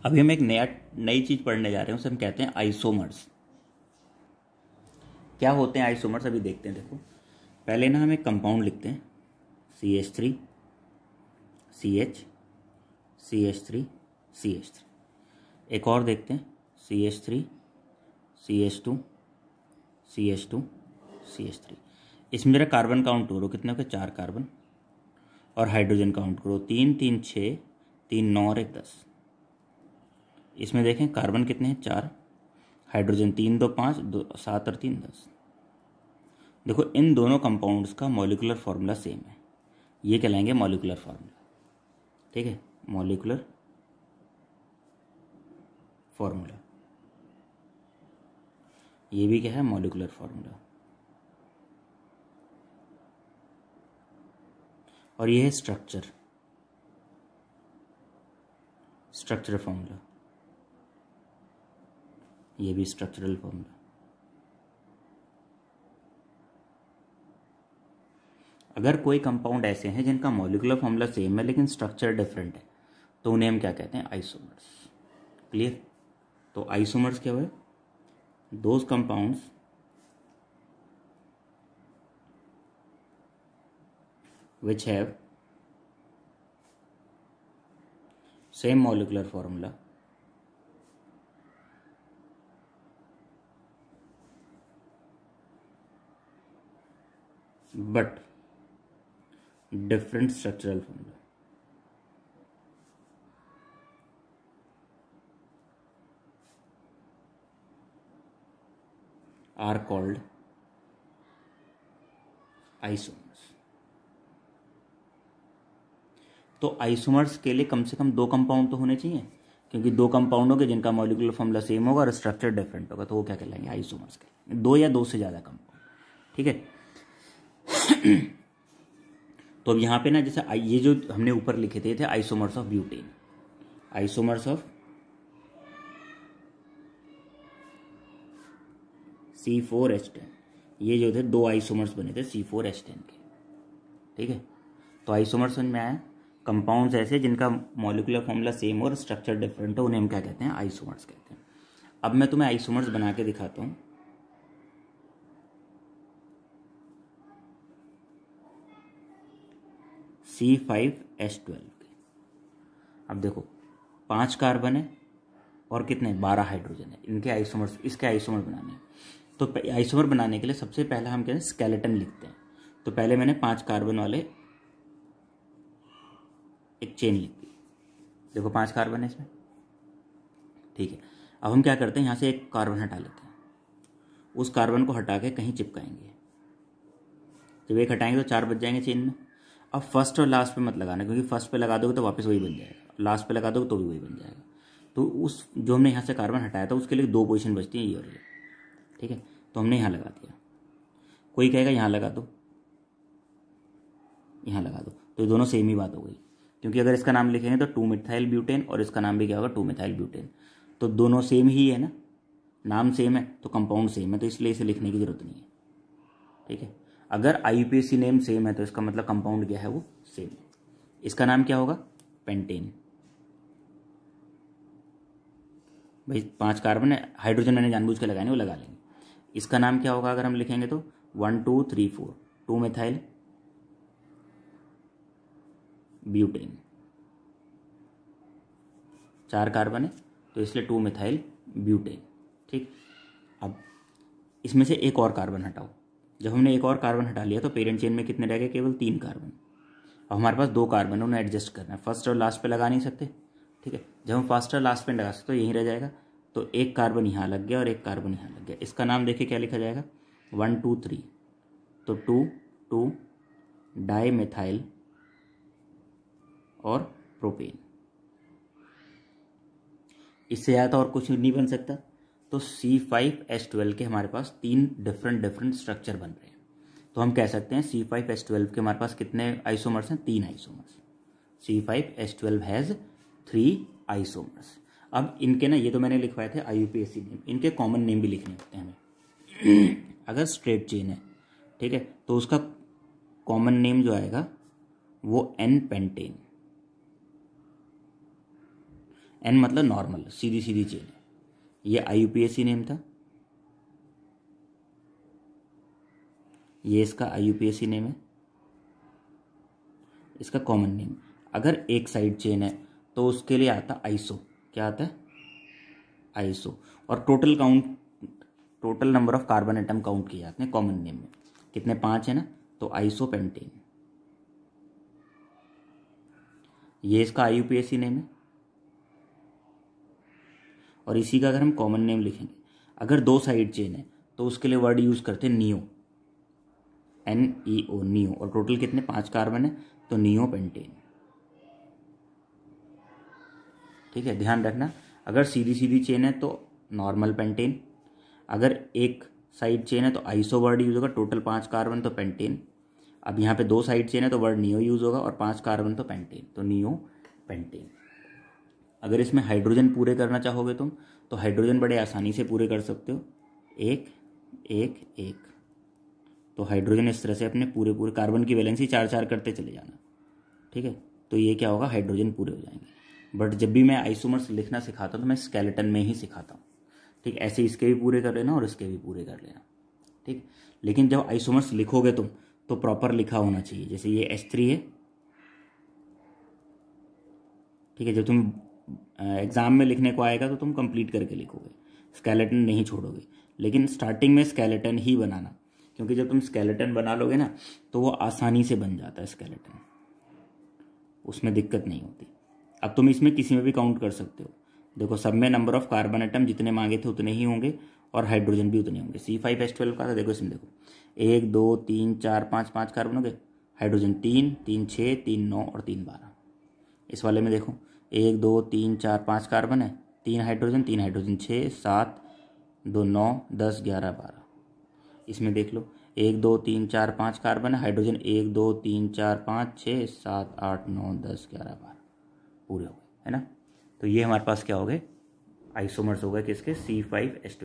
अभी हम एक नई चीज पढ़ने जा रहे हैं, उसे हम कहते हैं आइसोमर्स। क्या होते हैं आइसोमर्स, अभी देखते हैं। देखो पहले ना हम एक कंपाउंड लिखते हैं, CH3 CH CH3 CH3। एक और देखते हैं, CH3 CH2 CH2 CH3। इसमें जरा कार्बन काउंट करो, कितने हो गए, 4 कार्बन। और हाइड्रोजन काउंट करो, 3 3 6, 3 9 और 1 10। इसमें देखें कार्बन कितने हैं, 4। हाइड्रोजन 3 2 5, 2 7 और 3 10। देखो इन दोनों कंपाउंड्स का मॉलिक्यूलर फार्मूला सेम है, ये कहलाएंगे मॉलिक्यूलर फार्मूला। ठीक है, मॉलिक्यूलर फार्मूला, ये भी क्या है, मॉलिक्यूलर फार्मूला। और ये है स्ट्रक्चर फार्मूला, ये भी स्ट्रक्चरल फार्मूला। अगर कोई कंपाउंड ऐसे हैं जिनका मॉलिक्यूलर फार्मूला सेम है लेकिन स्ट्रक्चर डिफरेंट है, तो उन्हें हम क्या कहते हैं, आइसोमर्स। क्लियर? तो आइसोमर्स क्या हुए, those compounds which have same molecular formula but different structural formula are called isomers। तो आइसोमर्स के लिए कम से कम 2 कंपाउंड तो होने चाहिए, क्योंकि 2 कंपाउंडों के जिनका मॉलिक्यूलर फार्मूला सेम होगा और स्ट्रक्चर डिफरेंट होगा, तो वो क्या कहलाएंगे, आइसोमर्स कहलाएंगे। 2 या 2 से ज़्यादा कंपाउंड। ठीक है। तो अब यहाँ पे ना, जैसे ये जो हमने ऊपर लिखे थे isomers of butane, isomers of C4H10, ये जो थे 2 आइसोमर्स बने थे C4H10 के। ठीक है, तो आइसोमर्स समझ में आया। कंपाउंड्स ऐसे जिनका मॉलिक्यूलर फार्मूला सेम और स्ट्रक्चर डिफरेंट हो, उन्हें हम क्या कहते हैं, आइसोमर्स कहते हैं। अब मैं तुम्हें आइसोमर्स बना के दिखाता हूँ। C5H12 के, अब देखो 5 कार्बन है और कितने, 12 हाइड्रोजन है। इनके आइसोमर्स, इसके आइसोमर बनाने हैं। तो आइसोमर बनाने के लिए सबसे पहले हम क्या स्केलेटन लिखते हैं। तो पहले मैंने 5 कार्बन वाले एक चेन लिख दी। देखो 5 कार्बन है इसमें। ठीक है, अब हम क्या करते हैं, यहाँ से एक कार्बन हटा लेते हैं। उस कार्बन को हटा के कहीं चिपकाएंगे। जब एक हटाएंगे तो 4 बच जाएंगे चेन में। अब फर्स्ट और लास्ट पे मत लगाना, क्योंकि फर्स्ट पे लगा दोगे तो वापस वही बन जाएगा, लास्ट पे लगा दोगे तो भी वही बन जाएगा। तो उस जो हमने यहाँ से कार्बन हटाया था उसके लिए 2 पोजीशन बचती है, ये और ये। ठीक है, तो हमने यहाँ लगा दिया। कोई कहेगा यहाँ लगा दो, यहाँ लगा दो, तो ये दोनों सेम ही बात हो गई। क्योंकि अगर इसका नाम लिखेंगे तो 2 मिथाइल ब्यूटेन और इसका नाम भी क्या होगा, 2 मिथाइल ब्यूटेन। तो दोनों सेम ही है ना, नाम सेम है तो कंपाउंड सेम है, तो इसलिए इसे लिखने की जरूरत नहीं है। ठीक है, अगर IUPAC नेम सेम है तो इसका मतलब कंपाउंड क्या है, वो सेम है। इसका नाम क्या होगा, पेंटेन। भाई 5 कार्बन है, हाइड्रोजन मैंने जानबूझ के लगाए, वो लगा लेंगे। इसका नाम क्या होगा अगर हम लिखेंगे तो 1 2 3 4, 2 मिथाइल ब्यूटेन। 4 कार्बन है तो इसलिए 2 मिथाइल ब्यूटेन। ठीक, अब इसमें से एक और कार्बन हटाओ। जब हमने एक और कार्बन हटा लिया तो पेरेंट चेन में कितने रह गए, केवल 3 कार्बन। अब हमारे पास 2 कार्बन है, उन्हें एडजस्ट करना है, फर्स्ट और लास्ट पे लगा नहीं सकते। ठीक है, जब हम फर्स्ट और लास्ट पे लगा सकते तो यहीं रह जाएगा। तो एक कार्बन यहाँ लग गया और एक कार्बन यहाँ लग गया। इसका नाम देखिए क्या लिखा जाएगा, 1 2 3, तो 2 2 डाई मिथाइल और प्रोपेन। इससे ज़्यादा और कुछ नहीं बन सकता। तो C5H12 के हमारे पास 3 डिफरेंट स्ट्रक्चर बन रहे हैं। तो हम कह सकते हैं C5H12 के हमारे पास कितने आइसोमर्स हैं, 3 आइसोमर्स। C5H12 has 3 isomers. अब इनके ना, ये तो मैंने लिखवाए थे IUPAC नेम, इनके कॉमन नेम भी लिखने होते हैं हमें। अगर स्ट्रेट चेन है, ठीक है, तो उसका कॉमन नेम जो आएगा वो N पेंटेन। N मतलब नॉर्मल, सीधी सीधी चेन है। ये IUPAC नेम था, ये इसका IUPAC नेम है, इसका कॉमन नेम। अगर एक साइड चेन है तो उसके लिए आता आइसो। क्या आता है? आइसो। और total count, total number of carbon atom count किए जाते हैं कॉमन नेम में। कितने? 5 है ना, तो आइसोपेंटेन। ये इसका IUPAC नेम है, और इसी का अगर हम कॉमन नेम लिखेंगे, अगर 2 साइड चेन है तो उसके लिए वर्ड यूज करते हैं नियो, NEO, नियो। और टोटल कितने? 5 कार्बन है, तो नियोपेंटेन। ठीक है, ध्यान रखना। अगर सीधी सीधी चेन है तो नॉर्मल पेंटेन, अगर एक साइड चेन है तो आइसो वर्ड यूज होगा, टोटल 5 कार्बन तो पेंटेन। अब यहाँ पे 2 साइड चेन है तो वर्ड नियो यूज होगा, और 5 कार्बन तो पेंटेन, तो नियो पेंटेन। अगर इसमें हाइड्रोजन पूरे करना चाहोगे तुम, तो हाइड्रोजन बड़े आसानी से पूरे कर सकते हो, 1 1 1। तो हाइड्रोजन इस तरह से अपने पूरे पूरे कार्बन की वैलेंसी 4 4 करते चले जाना। ठीक है, तो ये क्या होगा? हाइड्रोजन पूरे हो जाएंगे। बट जब भी मैं आइसोमर्स लिखना सिखाता हूँ तो मैं स्केलेटन में ही सिखाता हूँ। ठीक, ऐसे इसके भी पूरे कर लेना और इसके भी पूरे कर लेना। ठीक, लेकिन जब आइसोमर्स लिखोगे तुम तो प्रॉपर लिखा होना चाहिए। जैसे ये H3 है, ठीक है, जब तुम एग्जाम में लिखने को आएगा तो तुम कंप्लीट करके लिखोगे, स्केलेटन नहीं छोड़ोगे। लेकिन स्टार्टिंग में स्केलेटन ही बनाना, क्योंकि जब तुम स्केलेटन बना लोगे ना तो वो आसानी से बन जाता है स्केलेटन, उसमें दिक्कत नहीं होती। अब तुम इसमें किसी में भी काउंट कर सकते हो। देखो, सब में नंबर ऑफ कार्बन एटम जितने मांगे थे उतने ही होंगे, और हाइड्रोजन भी उतने होंगे। C5H12 का था, देखो इसमें देखो 1 2 3 4 5 5 कार्बन हो गए, हाइड्रोजन 3 3 6 3 9 और 3 12। इस वाले में देखो 1 2 3 4 5 कार्बन है, 3 हाइड्रोजन 6 7 2 9 10 11 12। इसमें देख लो 1 2 3 4 5 कार्बन है, हाइड्रोजन 1 2 3 4 5 6 7 8 9 10 11 12 पूरे हो गए, है ना। तो ये हमारे पास क्या हो गए? आइसोमर्स हो गए किसके? C5H12।